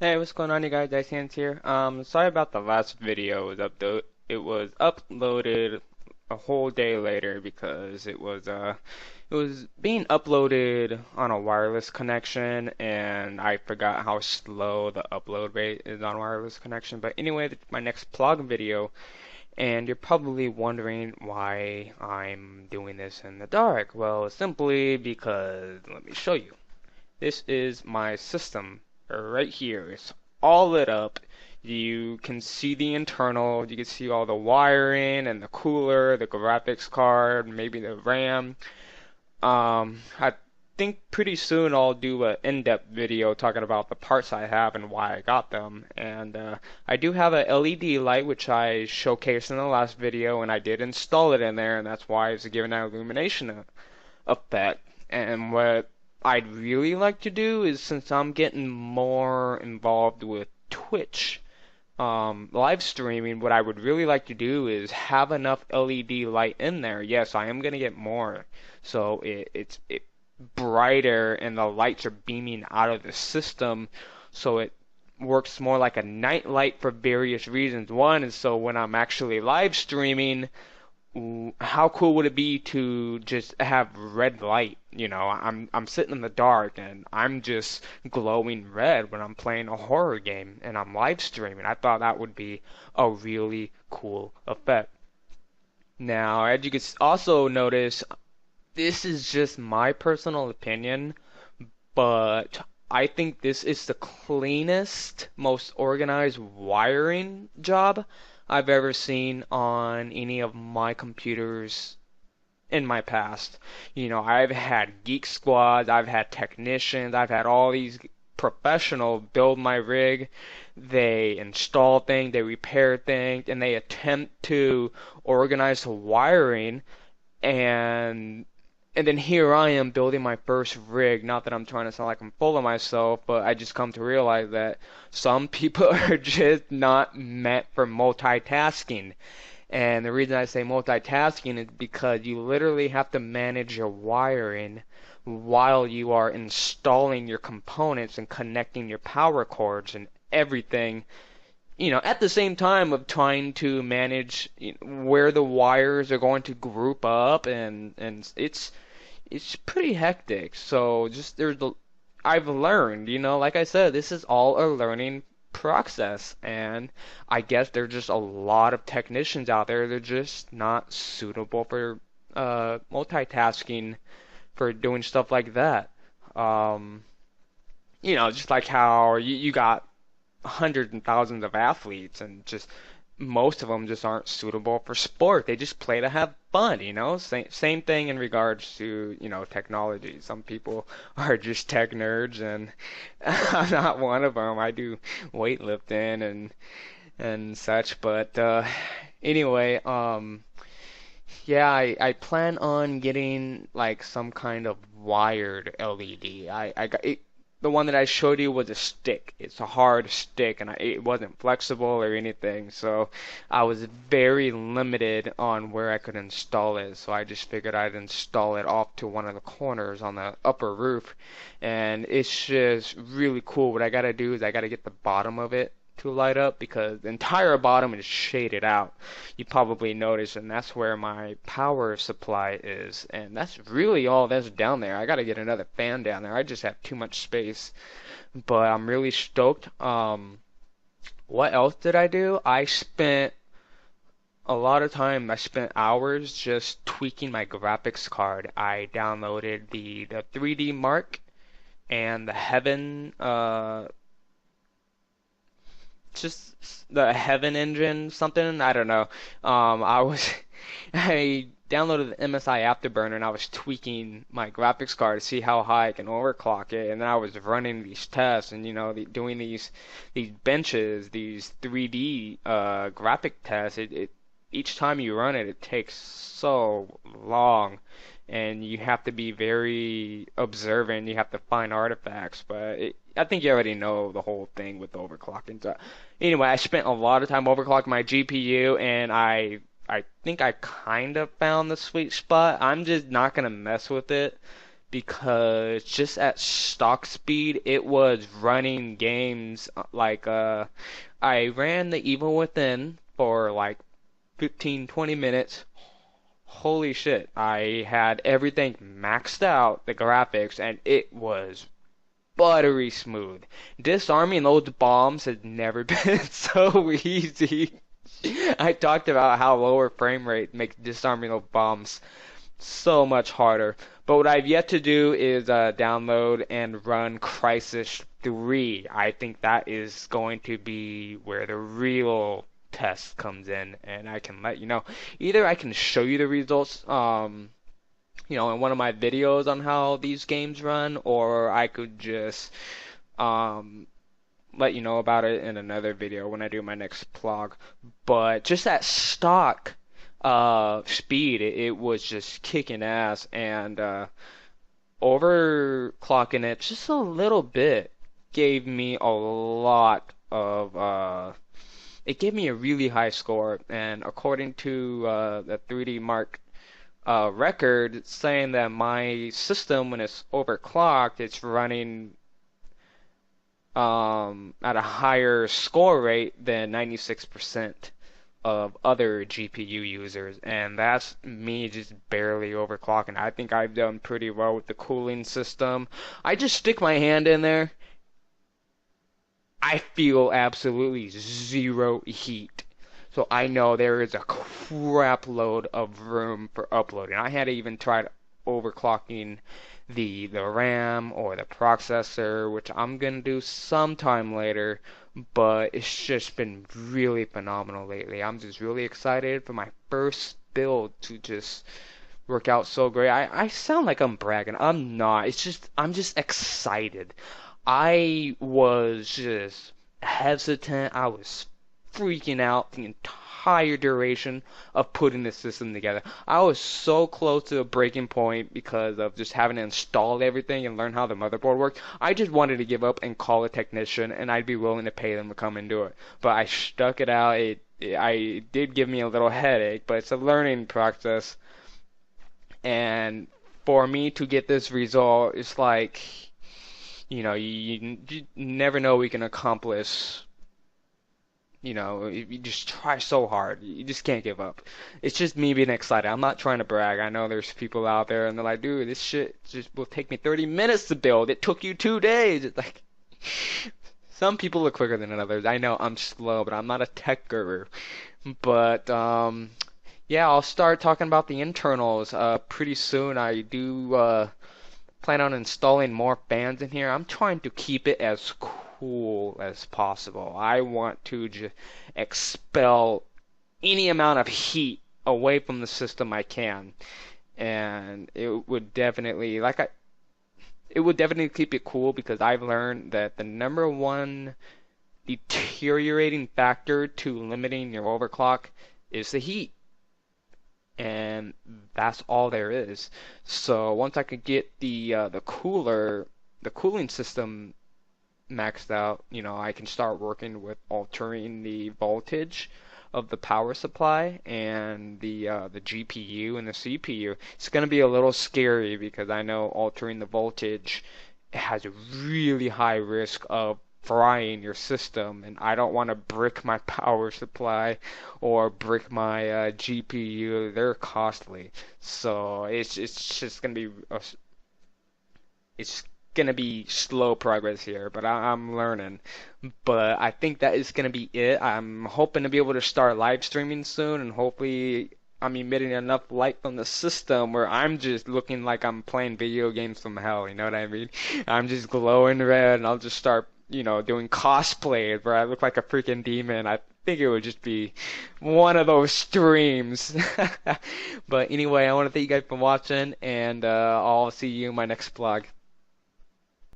Hey, what's going on, you guys? Hands here. Sorry about the last video. It was uploaded a whole day later because it was being uploaded on a wireless connection, and I forgot how slow the upload rate is on wireless connection. But anyway, my next PLog video, and you're probably wondering why I'm doing this in the dark. Well, simply because let me show you. This is my system right here. It's all lit up. You can see the internal, you can see all the wiring and the cooler, the graphics card, maybe the RAM. I think pretty soon I'll do an in-depth video talking about the parts I have and why I got them. And I do have a LED light which I showcased in the last video, and I did install it in there, and that's why it's giving that illumination effect. And what I'd really like to do is, since I'm getting more involved with Twitch live streaming, what I would really like to do is have enough LED light in there. Yes, I am gonna get more, so it's brighter and the lights are beaming out of the system, so it works more like a night light for various reasons. One is so when I'm actually live streaming, how cool would it be to just have red light? You know, I'm sitting in the dark and I'm just glowing red when I'm playing a horror game and I'm live streaming. I thought that would be a really cool effect. Now, as you can also notice, this is just my personal opinion, but I think this is the cleanest, most organized wiring job I've ever seen on any of my computers in my past. You know, I've had geek squads, I've had technicians, I've had all these professional build my rig. They install things, they repair things, and they attempt to organize the wiring, and and then here I am building my first rig. Not that I'm trying to sound like I'm full of myself, but I just come to realize that some people are just not meant for multitasking. And the reason I say multitasking is because you literally have to manage your wiring while you are installing your components and connecting your power cords and everything, at the same time of trying to manage where the wires are going to group up, and it's pretty hectic. So just I've learned, like I said, this is all a learning process, and I guess there's just a lot of technicians out there that are just not suitable for multitasking, for doing stuff like that. Um, just like how you got hundreds and thousands of athletes, and just most of them just aren't suitable for sport. They just play to have fun. Same thing in regards to, technology. Some people are just tech nerds, and I'm not one of them. I do weightlifting and such, but anyway, yeah, I plan on getting like some kind of wired LED. I got it. The one that I showed you was a stick. It's a hard stick, and it wasn't flexible or anything. So I was very limited on where I could install it. So I just figured I'd install it off to one of the corners on the upper roof, and it's just really cool. What I gotta do is I gotta get the bottom of it to light up, because the entire bottom is shaded out. You probably noticed, and that's where my power supply is, and that's really all that's down there. I gotta get another fan down there. I just have too much space, but I'm really stoked. What else did I do? I spent a lot of time. I spent hours just tweaking my graphics card. I downloaded the 3D Mark and the Heaven just the Heaven engine, something, I don't know. I was I downloaded the MSI Afterburner, and I was tweaking my graphics card to see how high I can overclock it, and then I was running these tests, and doing these benches, these 3D graphic tests. It each time you run it, it takes so long, and you have to be very observant. You have to find artifacts, but I think you already know the whole thing with overclocking. So anyway, I spent a lot of time overclocking my GPU, and I think I kind of found the sweet spot. I'm just not gonna mess with it because just at stock speed it was running games like I ran the Evil Within for like 15, 20 minutes. Holy shit, I had everything maxed out, the graphics, and it was buttery smooth. Disarming those bombs has never been so easy. I talked about how lower frame rate makes disarming those bombs so much harder. But what I've yet to do is download and run Crysis 3. I think that is going to be where the real test comes in, and I can let you know. Either I can show you the results, in one of my videos on how these games run, or I could just let you know about it in another video when I do my next PLog. But just at stock speed, it was just kicking ass, and overclocking it just a little bit gave me a lot of it gave me a really high score, and according to the 3D Mark record, it's saying that my system, when it's overclocked, it's running at a higher score rate than 96% of other GPU users, and that's me just barely overclocking. I think I've done pretty well with the cooling system. I just stick my hand in there. I feel absolutely zero heat. So I know there is a crap load of room for uploading. I had to even try overclocking the RAM or the processor, which I'm gonna do sometime later, but it's just been really phenomenal lately. I'm just really excited for my first build to just work out so great. I sound like I'm bragging. I'm not. I'm just excited. I was just hesitant. I was freaking out the entire duration of putting the system together. I was so close to a breaking point because of just having to install everything and learn how the motherboard worked. I just wanted to give up and call a technician, and I'd be willing to pay them to come and do it. But I stuck it out. It did give me a little headache, but it's a learning process. And for me to get this result, it's like, you never know we can accomplish. You just try so hard. You just can't give up. It's just me being excited. I'm not trying to brag. I know there's people out there and they're like, dude, this shit just will take me 30 minutes to build. It took you 2 days. It's like, some people are quicker than others. I know I'm slow, but I'm not a tech guru. But, yeah, I'll start talking about the internals pretty soon. I do plan on installing more fans in here. I'm trying to keep it as cool as possible. I want to just expel any amount of heat away from the system I can, and it would definitely keep it cool, because I've learned that the number one deteriorating factor to limiting your overclock is the heat. And that's all there is. So once I could get the cooling system maxed out, I can start working with altering the voltage of the power supply and the GPU and the CPU. It's gonna be a little scary because I know altering the voltage has a really high risk of frying your system, and I don't want to brick my power supply or brick my GPU. They're costly, so it's just gonna be it's gonna be slow progress here, but I'm learning. But I think that is gonna be it. I'm hoping to be able to start live streaming soon, and hopefully I'm emitting enough light from the system where I'm just looking like I'm playing video games from hell. You know what I mean? I'm just glowing red, and I'll just start doing cosplay where I look like a freaking demon. I think it would just be one of those streams. But anyway, I want to thank you guys for watching, and I'll see you in my next vlog.